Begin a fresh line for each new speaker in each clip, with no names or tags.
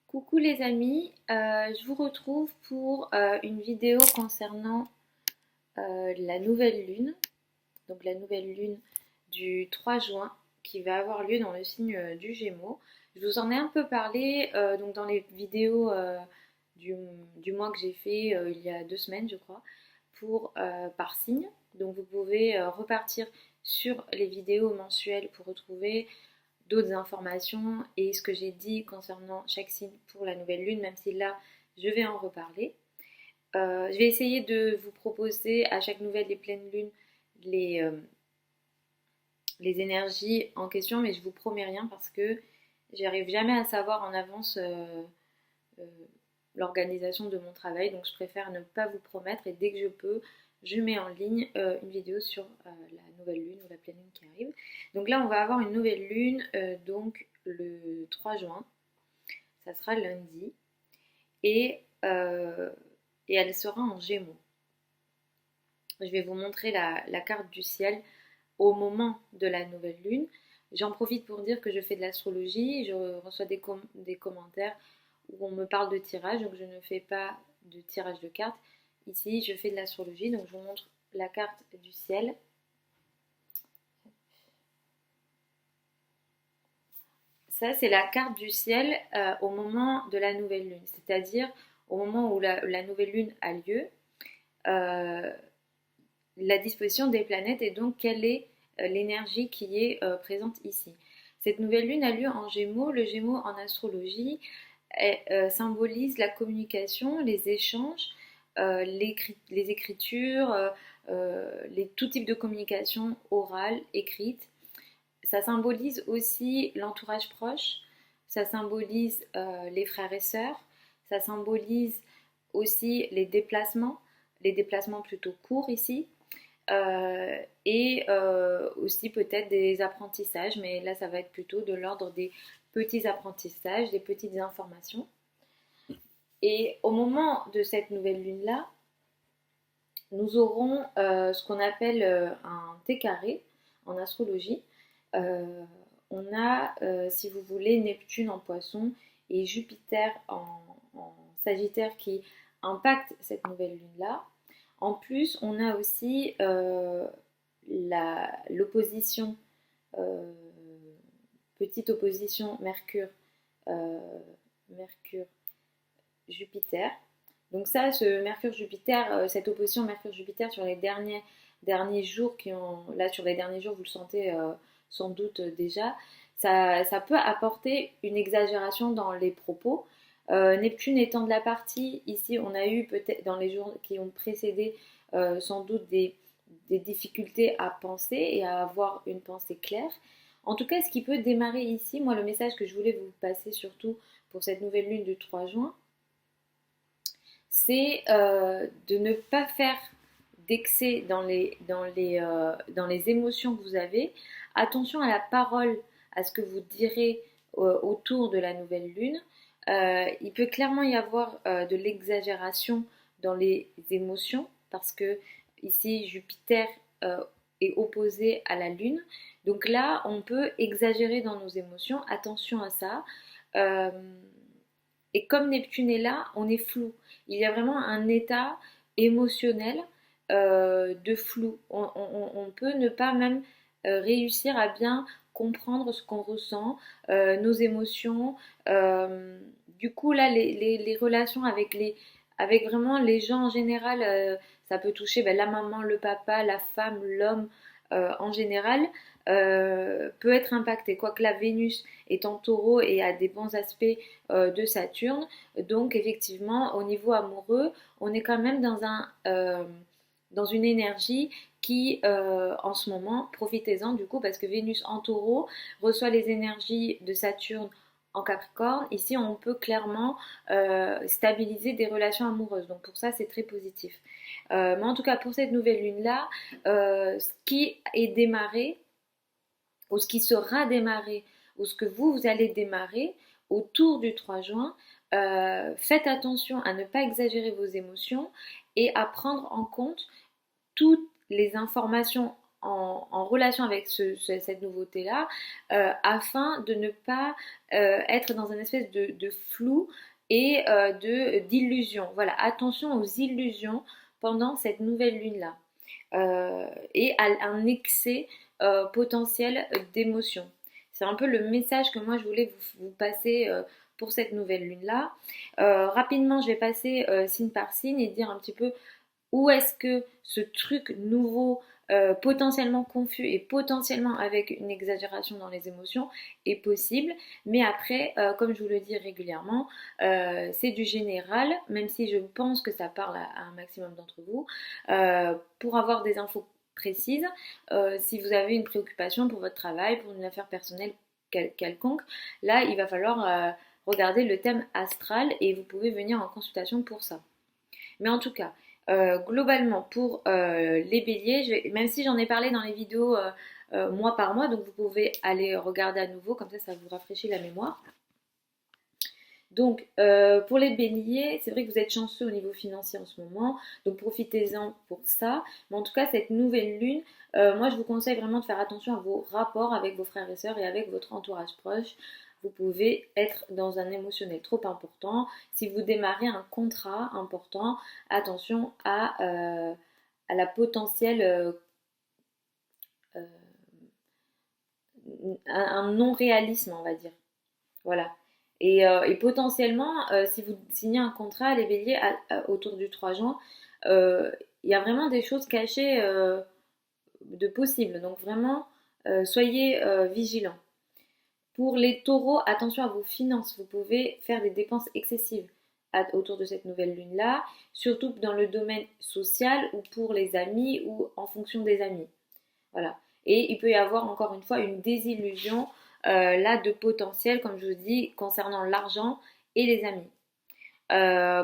Coucou les amis, je vous retrouve pour une vidéo concernant la nouvelle lune, donc la nouvelle lune du 3 juin qui va avoir lieu dans le signe du Gémeaux. Je vous en ai un peu parlé donc dans les vidéos du, du mois que j'ai fait il y a 2 semaines je crois, par signe. Donc vous pouvez repartir sur les vidéos mensuelles pour retrouver d'autres informations et ce que j'ai dit concernant chaque signe pour la nouvelle lune, même si là, je vais en reparler. Je vais essayer de vous proposer à chaque nouvelle et pleine lune les, euh, les énergies en question, mais je vous promets rien parce que j'arrive jamais à savoir en avance euh, l'organisation de mon travail, donc je préfère ne pas vous promettre et dès que je peux, je mets en ligne une vidéo sur la nouvelle lune ou la pleine lune qui arrive. Donc là, on va avoir une nouvelle lune donc le 3 juin, ça sera lundi, et, euh, et elle sera en Gémeaux. Je vais vous montrer la carte du ciel au moment de la nouvelle lune. J'en profite pour dire que je fais de l'astrologie, je reçois des commentaires où on me parle de tirage, donc je ne fais pas de tirage de cartes. Ici, je fais de l'astrologie, donc je vous montre la carte du ciel. Ça, c'est la carte du ciel au moment de la nouvelle lune, c'est-à-dire au moment où la nouvelle lune a lieu, euh, la disposition des planètes et donc quelle est l'énergie qui est présente ici. Cette nouvelle lune a lieu en Gémeaux. Le Gémeaux en astrologie symbolise la communication, les échanges, les écritures, tout type de communication orale, écrite. Ça symbolise aussi l'entourage proche, ça symbolise les frères et sœurs, ça symbolise aussi les déplacements plutôt courts ici, et aussi peut-être des apprentissages, mais là ça va être plutôt de l'ordre des petits apprentissages, des petites informations. Et au moment de cette nouvelle lune-là, nous aurons ce qu'on appelle un T carré en astrologie. Euh, on a, si vous voulez, Neptune en poisson et Jupiter en Sagittaire qui impactent cette nouvelle lune-là. En plus, on a aussi l'opposition, euh, petite opposition euh, Mercure-Jupiter. Donc ça, ce Mercure-Jupiter, cette opposition Mercure-Jupiter sur les derniers jours là sur les derniers jours, vous le sentez sans doute déjà, ça peut apporter une exagération dans les propos. Neptune étant de la partie, ici on a eu peut-être dans les jours qui ont précédé sans doute des difficultés à penser et à avoir une pensée claire. En tout cas, ce qui peut démarrer ici, moi le message que je voulais vous passer surtout pour cette nouvelle lune du 3 juin, c'est de ne pas faire d'excès dans les émotions que vous avez. Attention à la parole, à ce que vous direz autour de la nouvelle lune. Il peut clairement y avoir de l'exagération dans les émotions parce que ici Jupiter euh, est opposé à la lune. Donc là, on peut exagérer dans nos émotions. Attention à ça. Euh, et comme Neptune est là, on est flou. Il y a vraiment un état émotionnel de flou. On peut ne pas même réussir à bien comprendre ce qu'on ressent, nos émotions. Du coup, là, les relations avec vraiment les gens en général, ça peut toucher ben, la maman, le papa, la femme, l'homme en général, peut être impacté. Quoique la Vénus est en taureau et a des bons aspects de Saturne. Donc effectivement, au niveau amoureux, on est quand même dans une énergie qui, en ce moment, profitez-en du coup, parce que Vénus en taureau reçoit les énergies de Saturne en Capricorne. Ici, on peut clairement stabiliser des relations amoureuses. Donc pour ça, c'est très positif. Mais en tout cas, pour cette nouvelle lune-là, ce qui est démarré, ou ce qui sera démarré, ou ce que vous allez démarrer autour du 3 juin, faites attention à ne pas exagérer vos émotions et à prendre en compte toutes les informations en relation avec cette nouveauté-là, afin de ne pas être dans une espèce de flou et d'illusion. Voilà, attention aux illusions pendant cette nouvelle lune-là et à un excès potentiel d'émotions. C'est un peu le message que moi je voulais vous passer pour cette nouvelle lune-là. Rapidement, je vais passer signe par signe et dire un petit peu où est-ce que ce truc nouveau, potentiellement confus et potentiellement avec une exagération dans les émotions est possible. Mais après, comme je vous le dis régulièrement, c'est du général, même si je pense que ça parle à un maximum d'entre vous. Pour avoir des infos précises, si vous avez une préoccupation pour votre travail, pour une affaire personnelle quelconque, là, il va falloir regarder le thème astral et vous pouvez venir en consultation pour ça. Mais en tout cas, globalement, pour les béliers, même si j'en ai parlé dans les vidéos mois par mois, donc vous pouvez aller regarder à nouveau, comme ça vous rafraîchit la mémoire. Donc, pour les béliers, c'est vrai que vous êtes chanceux au niveau financier en ce moment, donc profitez-en pour ça. Mais en tout cas, cette nouvelle lune, moi je vous conseille vraiment de faire attention à vos rapports avec vos frères et sœurs et avec votre entourage proche. Vous pouvez être dans un émotionnel trop important. Si vous démarrez un contrat important, attention à la potentielle un non-réalisme, on va dire. Voilà. Et potentiellement, si vous signez un contrat, les béliers, autour du 3 juin, il y a vraiment des choses cachées de possibles. Donc vraiment, soyez vigilants. Pour les taureaux, attention à vos finances. Vous pouvez faire des dépenses excessives autour de cette nouvelle lune-là, surtout dans le domaine social ou pour les amis ou en fonction des amis. Voilà. Et il peut y avoir encore une fois une désillusion là de potentiel, comme je vous dis, concernant l'argent et les amis.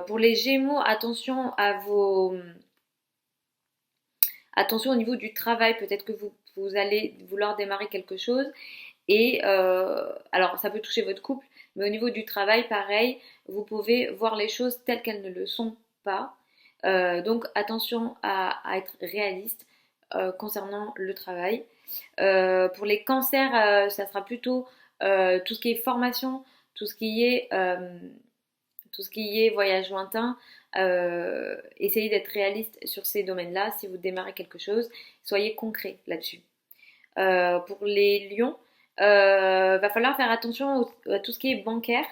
Pour les Gémeaux, attention au niveau du travail. Peut-être que vous allez vouloir démarrer quelque chose. Et alors, ça peut toucher votre couple, mais au niveau du travail, pareil, vous pouvez voir les choses telles qu'elles ne le sont pas. Donc, attention à être réaliste concernant le travail. Pour les cancers, ça sera plutôt tout ce qui est formation, tout ce qui est, voyage lointain. Essayez d'être réaliste sur ces domaines-là. Si vous démarrez quelque chose, soyez concret là-dessus. Pour les lions, va falloir faire attention à tout ce qui est bancaire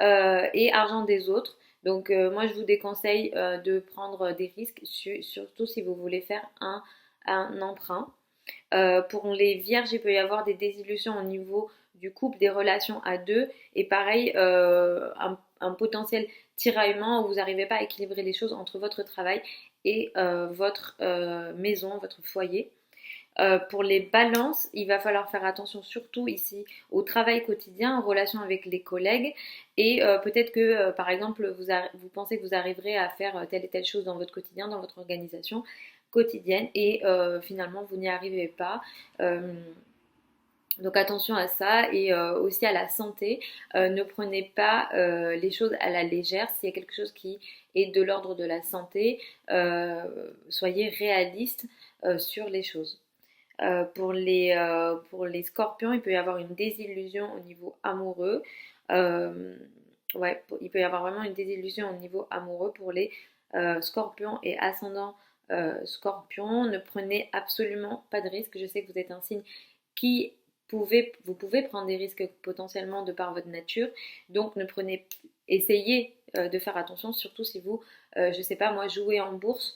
et argent des autres. Donc moi je vous déconseille de prendre des risques, surtout si vous voulez faire un emprunt. Pour les vierges, il peut y avoir des désillusions au niveau du couple, des relations à deux, et pareil, un potentiel tiraillement où vous n'arrivez pas à équilibrer les choses entre votre travail et votre maison, votre foyer. Pour les balances, il va falloir faire attention surtout ici au travail quotidien, en relation avec les collègues et peut-être que par exemple vous pensez que vous arriverez à faire telle et telle chose dans votre quotidien, dans votre organisation quotidienne et finalement vous n'y arrivez pas. Donc attention à ça et aussi à la santé. Ne prenez pas les choses à la légère. S'il y a quelque chose qui est de l'ordre de la santé, soyez réaliste sur les choses. Pour les scorpions, il peut y avoir une désillusion au niveau amoureux. Il peut y avoir vraiment une désillusion au niveau amoureux pour les scorpions et ascendants scorpions. Ne prenez absolument pas de risques. Je sais que vous êtes un signe qui vous pouvez prendre des risques potentiellement de par votre nature. Donc essayez de faire attention, surtout si vous, je sais pas moi, jouez en bourse.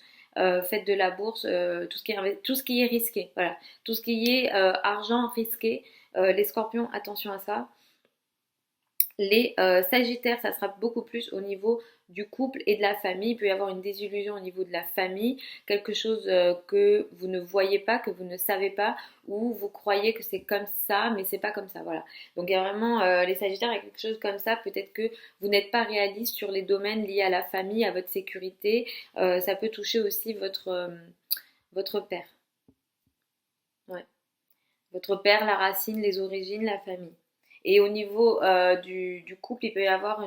Faites de la bourse, tout ce qui est risqué. Voilà, tout ce qui est argent risqué. Les scorpions, attention à ça. Les sagittaires, ça sera beaucoup plus au niveau du couple et de la famille. Il peut y avoir une désillusion au niveau de la famille, quelque chose que vous ne voyez pas, que vous ne savez pas, ou vous croyez que c'est comme ça, mais c'est pas comme ça. Voilà. Donc il y a vraiment les sagittaires, il y a quelque chose comme ça. Peut-être que vous n'êtes pas réaliste sur les domaines liés à la famille, à votre sécurité. Ça peut toucher aussi votre père. Ouais. Votre père, la racine, les origines, la famille. Et au niveau du couple, il peut y avoir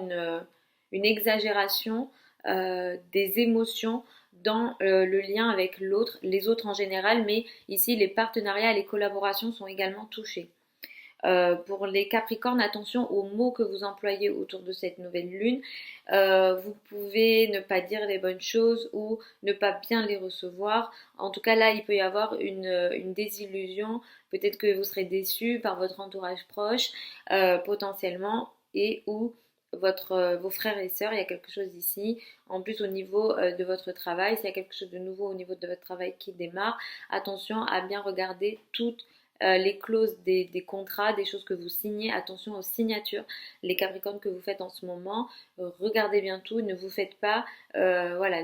une exagération des émotions dans le lien avec l'autre, les autres en général, mais ici les partenariats et les collaborations sont également touchés. Pour les Capricornes, attention aux mots que vous employez autour de cette nouvelle lune. Vous pouvez ne pas dire les bonnes choses ou ne pas bien les recevoir. En tout cas, là, il peut y avoir une désillusion. Peut-être que vous serez déçu par votre entourage proche, potentiellement, et ou vos frères et sœurs. Il y a quelque chose ici. En plus, au niveau de votre travail, s'il y a quelque chose de nouveau au niveau de votre travail qui démarre, attention à bien regarder toutes les clauses des contrats, des choses que vous signez. Attention aux signatures, les Capricornes que vous faites en ce moment. Regardez bien tout, ne vous faites pas, voilà,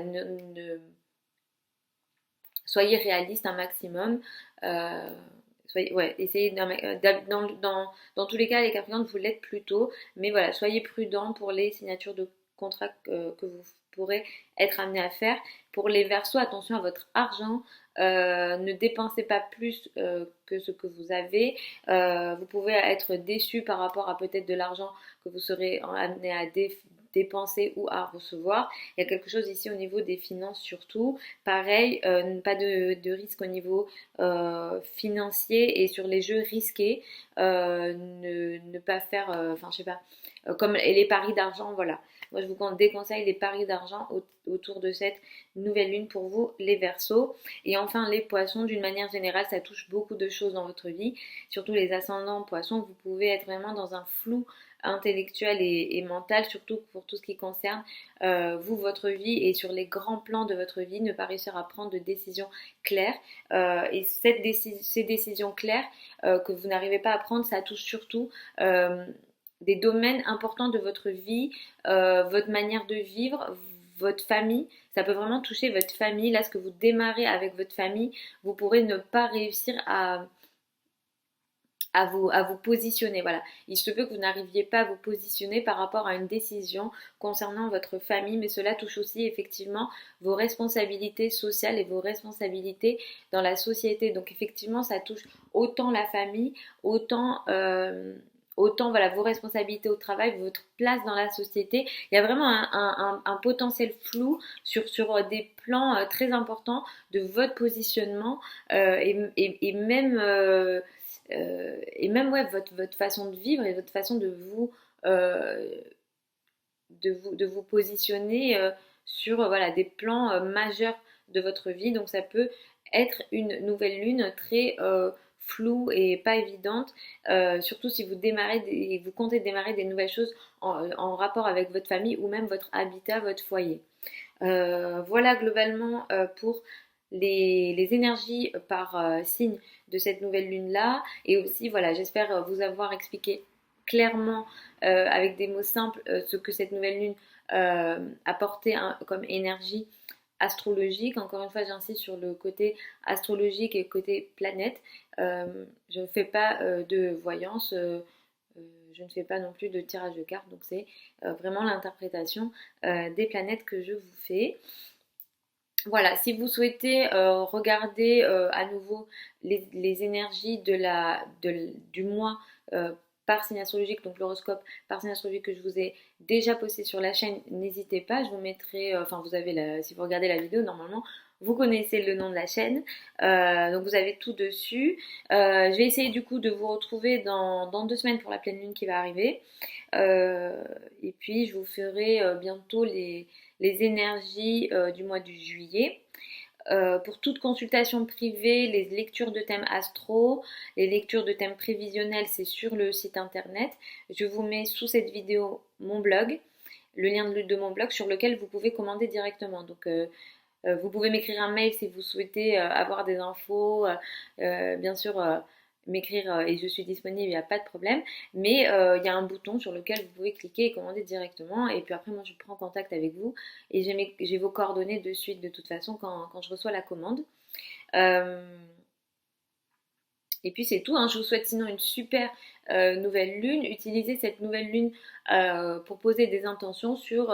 soyez réaliste un maximum. Ouais, essayez dans tous les cas, les Capricornes, vous l'êtes plutôt, mais voilà, soyez prudent pour les signatures de contrats que vous pourrez être amené à faire. Pour les Verseaux, attention à votre argent. Ne dépensez pas plus que ce que vous avez. Vous pouvez être déçu par rapport à peut-être de l'argent que vous serez amené à dépenser ou à recevoir. Il y a quelque chose ici au niveau des finances surtout. Pareil, pas de risque au niveau financier et sur les jeux risqués. Ne pas faire, enfin je sais pas, comme et les paris d'argent, voilà. Moi, je vous déconseille les paris d'argent autour de cette nouvelle lune pour vous, les Verseaux. Et enfin, les Poissons, d'une manière générale, ça touche beaucoup de choses dans votre vie. Surtout les ascendants Poissons, vous pouvez être vraiment dans un flou intellectuel et mental, surtout pour tout ce qui concerne vous, votre vie et sur les grands plans de votre vie, ne pas réussir à prendre de décisions claires. Et ces décisions claires que vous n'arrivez pas à prendre, ça touche surtout des domaines importants de votre vie, votre manière de vivre, votre famille. Ça peut vraiment toucher votre famille. Là, ce que vous démarrez avec votre famille, vous pourrez ne pas réussir à vous positionner. Voilà. Il se peut que vous n'arriviez pas à vous positionner par rapport à une décision concernant votre famille, mais cela touche aussi effectivement vos responsabilités sociales et vos responsabilités dans la société. Donc effectivement, ça touche autant la famille, autant voilà, vos responsabilités au travail, votre place dans la société. Il y a vraiment un potentiel flou sur des plans très importants de votre positionnement et même ouais, votre façon de vivre et votre façon euh, de vous positionner sur voilà, des plans majeurs de votre vie. Donc ça peut être une nouvelle lune très floue et pas évidente, surtout si vous comptez démarrer des nouvelles choses en rapport avec votre famille ou même votre habitat, votre foyer. Voilà globalement pour les énergies par signe de cette nouvelle lune-là. Et aussi, voilà, j'espère vous avoir expliqué clairement, avec des mots simples, ce que cette nouvelle lune apportait comme énergie astrologique. Encore une fois, j'insiste sur le côté astrologique et le côté planète. Je ne fais pas de voyance. Je ne fais pas non plus de tirage de cartes, donc c'est vraiment l'interprétation des planètes que je vous fais. Voilà, si vous souhaitez regarder à nouveau les énergies du mois par signe astrologique, donc l'horoscope par signe astrologique que je vous ai déjà posté sur la chaîne, n'hésitez pas, je vous mettrai, enfin vous avez si vous regardez la vidéo, normalement, vous connaissez le nom de la chaîne, donc vous avez tout dessus. Je vais essayer du coup de vous retrouver dans 2 semaines pour la pleine lune qui va arriver. Et puis je vous ferai bientôt les énergies du mois de juillet. Pour toute consultation privée, les lectures de thèmes astro, les lectures de thèmes prévisionnels, c'est sur le site internet. Je vous mets sous cette vidéo mon blog, le lien de mon blog sur lequel vous pouvez commander directement. Donc vous pouvez m'écrire un mail si vous souhaitez avoir des infos, bien sûr m'écrire et je suis disponible, il n'y a pas de problème, mais il y a un bouton sur lequel vous pouvez cliquer et commander directement et puis après moi je prends contact avec vous et j'ai vos coordonnées de suite de toute façon quand je reçois la commande. Et puis c'est tout, hein. Je vous souhaite sinon une super nouvelle lune. Utilisez cette nouvelle lune pour poser des intentions sur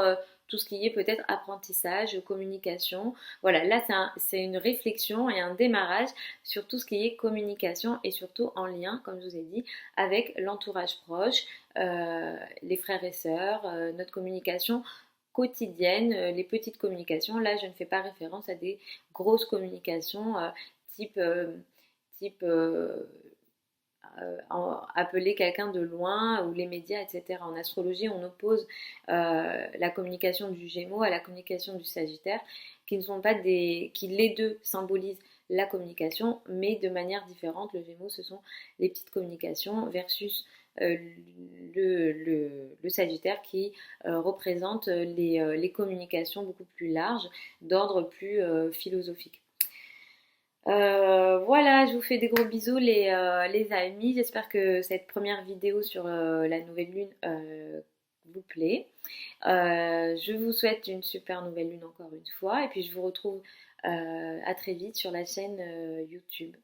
tout ce qui est peut-être apprentissage, communication. Voilà, là c'est une réflexion et un démarrage sur tout ce qui est communication et surtout en lien, comme je vous ai dit, avec l'entourage proche, les frères et sœurs, notre communication quotidiennes, les petites communications. Là, je ne fais pas référence à des grosses communications type, type appeler quelqu'un de loin ou les médias, etc. En astrologie, on oppose la communication du Gémeaux à la communication du Sagittaire, qui ne sont pas qui les deux symbolisent la communication, mais de manière différente. Le Gémeaux, ce sont les petites communications versus le Sagittaire qui représente les communications beaucoup plus larges, d'ordre plus philosophique. Voilà, je vous fais des gros bisous les amis. J'espère que cette première vidéo sur la nouvelle lune vous plaît. Je vous souhaite une super nouvelle lune encore une fois et puis je vous retrouve à très vite sur la chaîne YouTube.